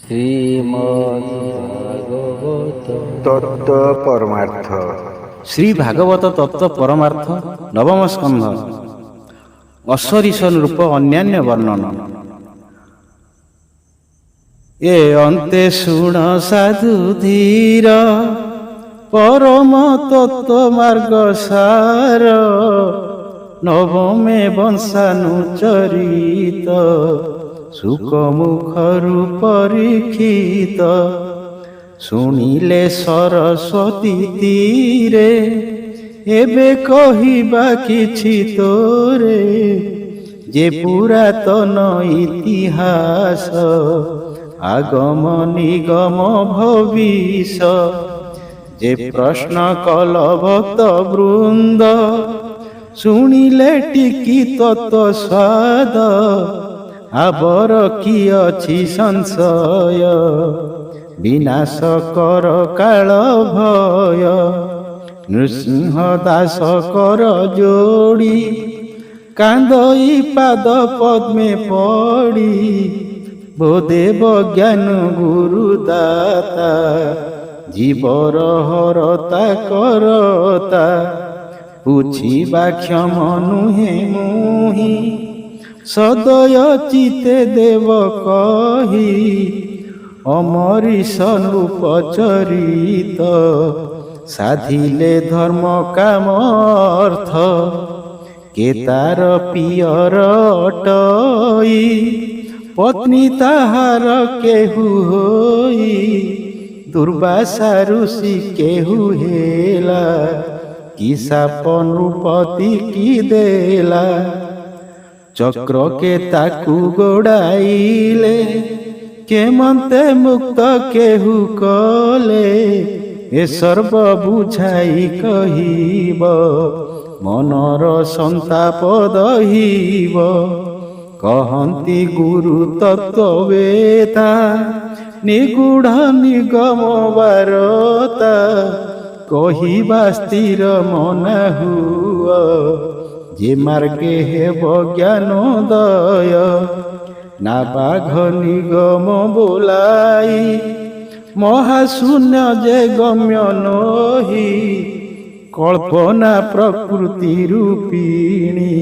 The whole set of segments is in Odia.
শ্রীমদ্ভাগবত তত্ত্ব পরমার্থ। শ্রী ভাগবত তত্ত্ব পরমার্থ নবম স্কন্ধ অশ্বরিষ নৃপ ଅନ୍ୟାନ୍ୟ ବର୍ଣ୍ଣନ। ଏ ଅନ୍ତେ ଶୁଣ ସାଧୁ ଧୀର ପରମ ତତ୍ତ୍ୱ ମାର୍ଗ ସାର ନବମେ ବଂଶାନୁଚରିତ ସୁକ ମୁଖରୁ ପରୀକ୍ଷିତ। ଶୁଣିଲେ ସରସ୍ୱତୀ ତୀରେ ଏବେ କହିବା କିଛି ତୋରେ ଯେ ପୁରାତନ ଇତିହାସ ଆଗମ ନିଗମ ଭବିଷ। ଯେ ପ୍ରଶ୍ନ କଲ ଭକ୍ତ ବୃନ୍ଦ ଶୁଣିଲେ ଟିକି ତତ୍ତ୍ୱ ସ୍ୱାଦ ଆବର କି ଅଛି ସଂଶୟ ବିନାଶ କର କାଳ ଭୟ। ନୃସିଂହ ଦାସ କର ଯୋଡ଼ି କାନ୍ଦଇ ପାଦ ପଦ୍ମେ ପଡ଼ି ବୋଦେବ ଜ୍ଞାନ ଗୁରୁ ଦାତା ଜୀବର ହରତା କରତା। ପୁଛିବା କ୍ଷମ ନୁହେଁ ମୁହିଁ ସଦୟ ଚିତେ ଦେବ କହି ଅମରୀଶ ନୃପ ଚରିତ ସାଧିଲେ ଧର୍ମ କାମ ଅର୍ଥ। କେ ତାର ପିୟର ଅଟଇ ପତ୍ନୀ ତାହାର କେହୁ ହୋଇ ଦୁର୍ବାସା ଋଷି କେହୁ ହେଲା କି ସାପ ନୃପତି କି ଦେଲା। ଚକ୍ର କେ ତାକୁ ଗୋଡ଼ାଇଲେ କେମନ୍ତେ ମୁକ୍ତ କେହୁ କଲେ ଏ ସର୍ବ ବୁଝାଇ କହିବ ମନର ସନ୍ତାପ ଦହିବ। କହନ୍ତି ଗୁରୁ ତତ୍ତ୍ୱବେତା ନିଗୁଢ଼ ନିଗମ ବାରତା କହିବା ସ୍ଥିର ମନା ହୁଅ ଯେ ମାର୍ଗେ ହେବ ଜ୍ଞାନୋଦୟ। ନା ବାଘ ନିଗମ ବୋଲାଇ ମହାଶୂନ୍ୟ ଯେ ଗମ୍ୟ ନୋହି କଳ୍ପନା ପ୍ରକୃତି ରୂପିଣୀ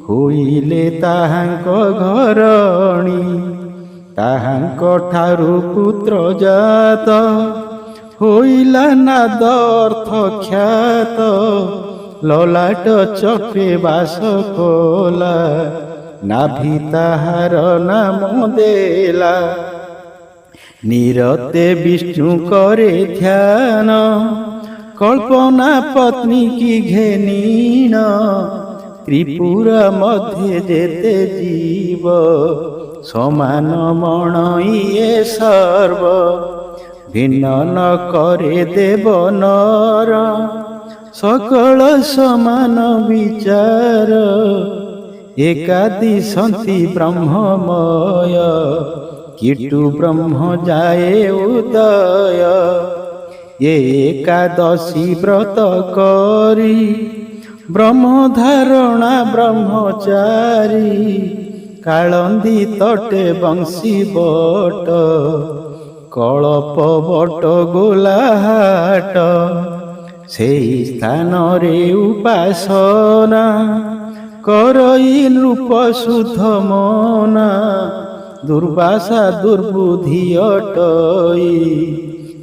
ହୋଇଲେ ତାହାଙ୍କ ଘରଣୀ। ତାହାଙ୍କ ଠାରୁ ପୁତ୍ର ଜାତ ହୋଇଲା ନାଦ ଅର୍ଥ ଖ୍ୟାତ ଲଲାଟ ଚକ୍ରେ ବାସ କଲା ନାଭି ତାହାର ନାମ ଦେଲା। ନିରତେ ବିଷ୍ଣୁ କରେ ଧ୍ୟାନ କଳ୍ପନା ପତ୍ନୀ କି ଘେନିଣ। ତ୍ରିପୁର ମଧ୍ୟରେ ଯେତେ ଜୀବ ସମାନ ମଣ ଇଏ ସର୍ବ। ଭିନ୍ନ ନ କରେ ଦେବ ନର ସକଳ ସମାନ ବିଚାର। ଏକାଦିଶନ୍ତି ବ୍ରହ୍ମମୟ କିଟୁ ବ୍ରହ୍ମ ଯାଏ ଉଦୟ। ଏକାଦଶୀ ବ୍ରତ କରି ବ୍ରହ୍ମ ଧାରଣା ବ୍ରହ୍ମଚାରୀ କାଳନ୍ଦୀ ତଟେ ବଂଶୀ ବଟ କଳପ ବଟ ଗୋଲାହାଟ। ସେହି ସ୍ଥାନରେ ଉପାସନା କରଇ ନୃପ ଶୁଦ୍ଧ ମନା ଦୁର୍ବାସା ଦୁର୍ବୁଦ୍ଧି ଅଟଇ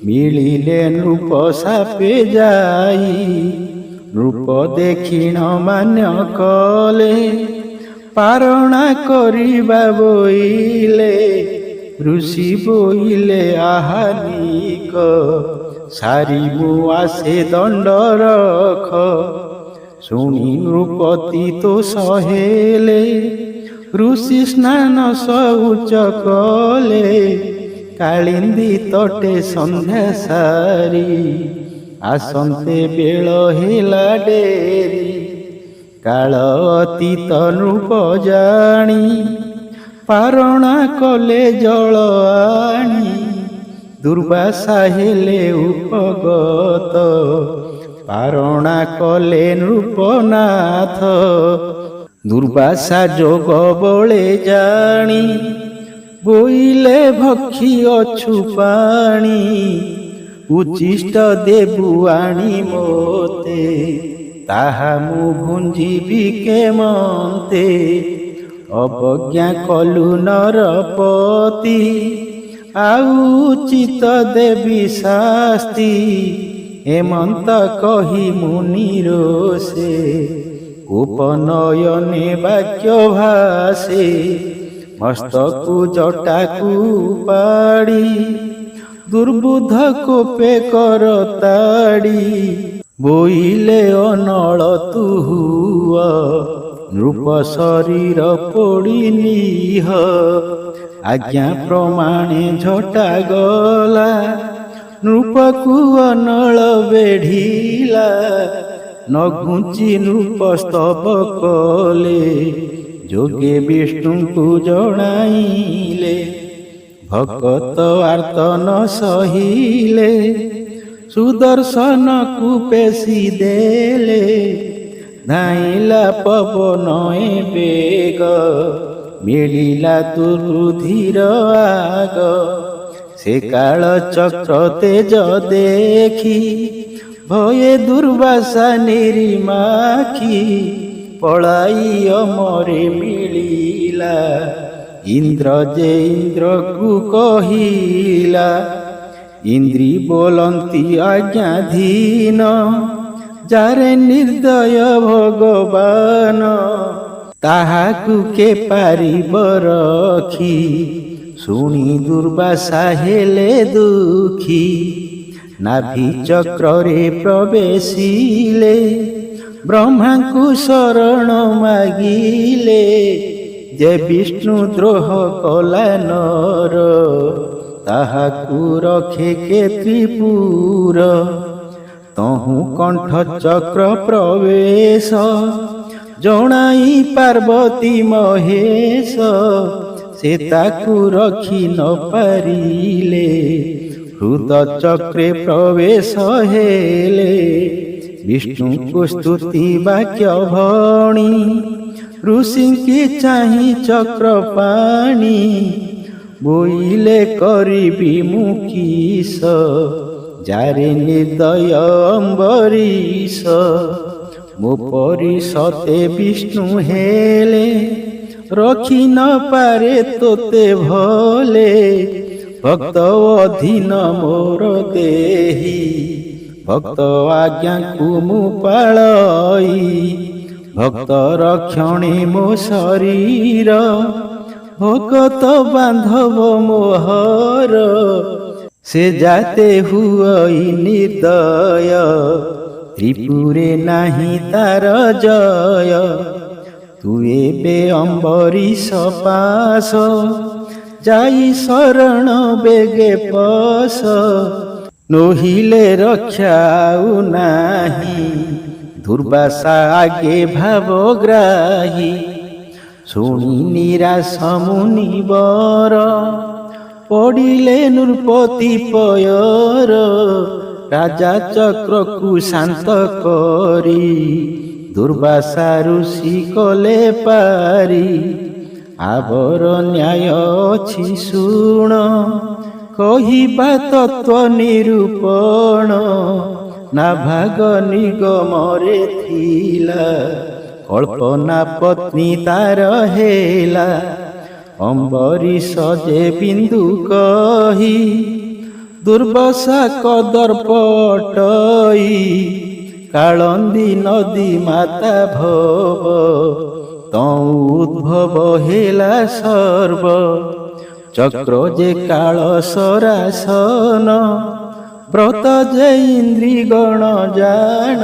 ମିଳିଲେ ନୃପ ସାପେ ଯାଇ। ନୃପ ଦେଖିଣ ମାନ୍ୟ କଲେ ପାରଣା କରିବା ବୋଇଲେ ଋଷି ବୋଇଲେ ଆହାନିକ ସାରିବୁ ଆସେ ଦଣ୍ଡ ରଖ। ଶୁଣି ନୃପତି ତ ସହେଲେ ଋଷି ସ୍ନାନ ଶୌଚ କଲେ କାଳିନ୍ଦୀ ତଟେ ସନ୍ଧ୍ୟା ସାରି ଆସନ୍ତେ ବେଳ ହେଲା ଡେରି। କାଳ ଅତୀତ ନୃପ ଜାଣି ପାରଣା କଲେ ଜଳ ଆଣି ଦୁର୍ବାସା ହେଲେ ଉପଗତ ପାରଣା କଲେ ନୃପନାଥ। ଦୁର୍ବାସା ଯୋଗ ବଳେ ଜାଣି ବୋଇଲେ ଭକ୍ଷି ଅଛୁ ପାଣି ଉଚ୍ଚିଷ୍ଟ ଦେବୁ ଆଣି ମୋତେ ତାହା ମୁଁ ଭୁଞ୍ଜିବି କେମନ୍ତେ ଅବଜ୍ଞା କଲୁ ନରପତି ଆଉ ଉଚିତ ଦେବି ଶାସ୍ତି ହେମନ୍ତ କହି ମୁନିରୋଷେ ଉପନୟନେ ବାକ୍ୟ ଭାଷେ ମସ୍ତକୁ ଜଟାକୁ ପାଡ଼ି ଦୁର୍ବୁଦ୍ଧ କୋପେ କରତାଡ଼ି ବୋଇଲେ ଅନଳ ତୁ ହୁଅ ନୃପ ଶରୀର ପୋଡ଼ି ନିହ ଆଜ୍ଞା ପ୍ରମାଣେ ଝଟା ଗଲା ନୃପକୁ ଅନଳ ବେଢ଼ିଲା ନ ଘୁଞ୍ଚି ନୃପ ସ୍ତବ କଲେ ଯୋଗେ ବିଷ୍ଣୁଙ୍କୁ ଜଣାଇଲେ ଭକତ ଆର୍ତ ନ ସହିଲେ ସୁଦର୍ଶନକୁ ପେଶି ଦେଲେ ଧାଇଲା ପବନ ବେଗ ମିଳିଲା ଦୁର୍ବୁଦ୍ଧିର ଆଗ ସେ କାଳ ଚକ୍ର ତେଜ ଦେଖି ଭये ଦୁର୍ବାସା ନିରିମାଖି ପଳାଇ ଅମରେ ମିଳିଲା ଇନ୍ଦ୍ର ଯେ ଇନ୍ଦ୍ରକୁ କହିଲା ଇନ୍ଦ୍ରୀ ବୋଲନ୍ତି ଆଜ୍ଞାଧୀନ ଯାରେ ନିର୍ଦ୍ଦୟ ଭଗବାନ ତାହାକୁ କେ ପାରିବ ରଖି ଶୁଣି ଦୁର୍ବାସା ହେଲେ ଦୁଃଖୀ ନାଭି ଚକ୍ରରେ ପ୍ରବେଶିଲେ ବ୍ରହ୍ମାଙ୍କୁ ଶରଣ ମାଗିଲେ ଯେ ବିଷ୍ଣୁ ଦ୍ରୋହ କଲା ନର ତାହାକୁ ରଖେ କେ ତ୍ରିପୁର ତହୁଁ କଣ୍ଠ ଚକ୍ର ପ୍ରବେଶ ଜଣାଇ ପାର୍ବତୀ ମହେଶ ସେ ତାକୁ ରଖି ନ ପାରିଲେ ହୃଦ ଚକ୍ରେ ପ୍ରବେଶ ହେଲେ ବିଷ୍ଣୁଙ୍କୁ ସ୍ତୁତି ବାକ୍ୟ ଭଣି ଋଷିଙ୍କି ଚାହିଁ ଚକ୍ର ପାଣି ବୋଇଲେ କରିବି ମୁଁ କିସ ଯାରେ ନିର୍ଦ୍ଦୟ ଅମ୍ବରୀଶ ମୋ ପରି ସତେ ବିଷ୍ଣୁ ହେଲେ ରଖି ନ ପାରେ ତୋତେ ଭଲେ ଭକ୍ତ ଅଧୀନ ମୋର ଦେହି ଭକ୍ତ ଆଜ୍ଞାକୁ ମୁଁ ପାଳଇ ଭକ୍ତ ରକ୍ଷଣେ ମୋ ଶରୀର ଭକତ ବାନ୍ଧବ ମୋହର ସେ ଜାତେ ହୁଅଇ ନିର୍ଦ୍ଦୟ ତ୍ରିପୁରେ ନାହିଁ ତାର ଜୟ ତୁ ଏବେ ଅମ୍ବରୀଶ ପାଶ ଯାଇ ଶରଣ ବେଗେ ପଶ ନୋହିଲେ ରକ୍ଷା ଆଉ ନାହିଁ ଦୁର୍ବାସା ଆଗେ ଭାବଗ୍ରାହୀ ଶୁଣି ନିରାଶ ମୁନିବର ପଡ଼ିଲେ ନୃପତି ପୟର ରାଜା ଚକ୍ରକୁ ଶାନ୍ତ କରି ଦୁର୍ବାସା ଋଷି କଲେ ପାରି ଆବର ନ୍ୟାୟ ଅଛି ଶୁଣ କହିବା ତତ୍ତ୍ୱ ନିରୂପଣ ନା ଭାଗ ନିଗମରେ ଥିଲା କଳ୍ପନା ପତ୍ନୀ ତାର ହେଲା ଅମ୍ବରୀଶ ଯେ ବିନ୍ଦୁ କହି ଦୁର୍ବାସା କଦର୍ପ ଅଟଇ କାଳନ୍ଦୀ ନଦୀ ମାତା ଭବ ତଉଁ ଉଦ୍ଭବ ହେଲା ସର୍ବ ଚକ୍ର ଯେ କାଳ ସରାସନ ବ୍ରତ ଯେ ଇନ୍ଦ୍ରୀ ଗଣ ଜାଣ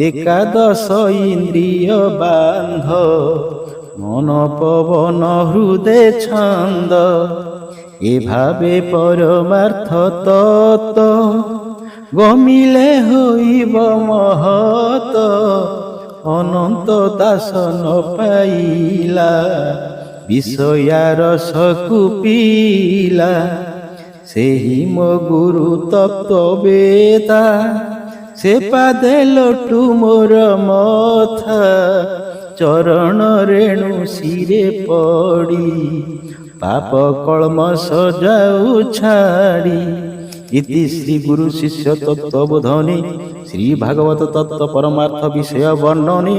ଏକାଦଶ ଇନ୍ଦ୍ରିୟ ବାନ୍ଧ ମନ ପବନ ହୃଦେ ଛନ୍ଦ ଏ ଭାବେ ପରମାର୍ଥ ତତ୍ତ୍ୱ ଗମିଲେ ହୋଇବ ମହତ ଅନନ୍ତ ଦାସ ନ ପାଇଲା ବିଷୟା ରସକୁ ପିଲା ସେହି ମୋ ଗୁରୁ ତତ୍ତ୍ୱ ବେତା ସେ ପାଦେ ଲୋଟୁ ମୋର ମଥା ଚରଣ ରେଣୁ ଶିରେ ପଡ଼ି ପାପ କଳମସ ଯାଉ ଛାଡ଼ି। ଇତି ଶ୍ରୀ ଗୁରୁ ଶିଷ୍ୟ ତତ୍ତ୍ୱବୋଧନେ ଶ୍ରୀ ଭାଗବତ ତତ୍ତ୍ୱ ପରମାର୍ଥ ବିଷୟ ବର୍ଣ୍ଣନେ।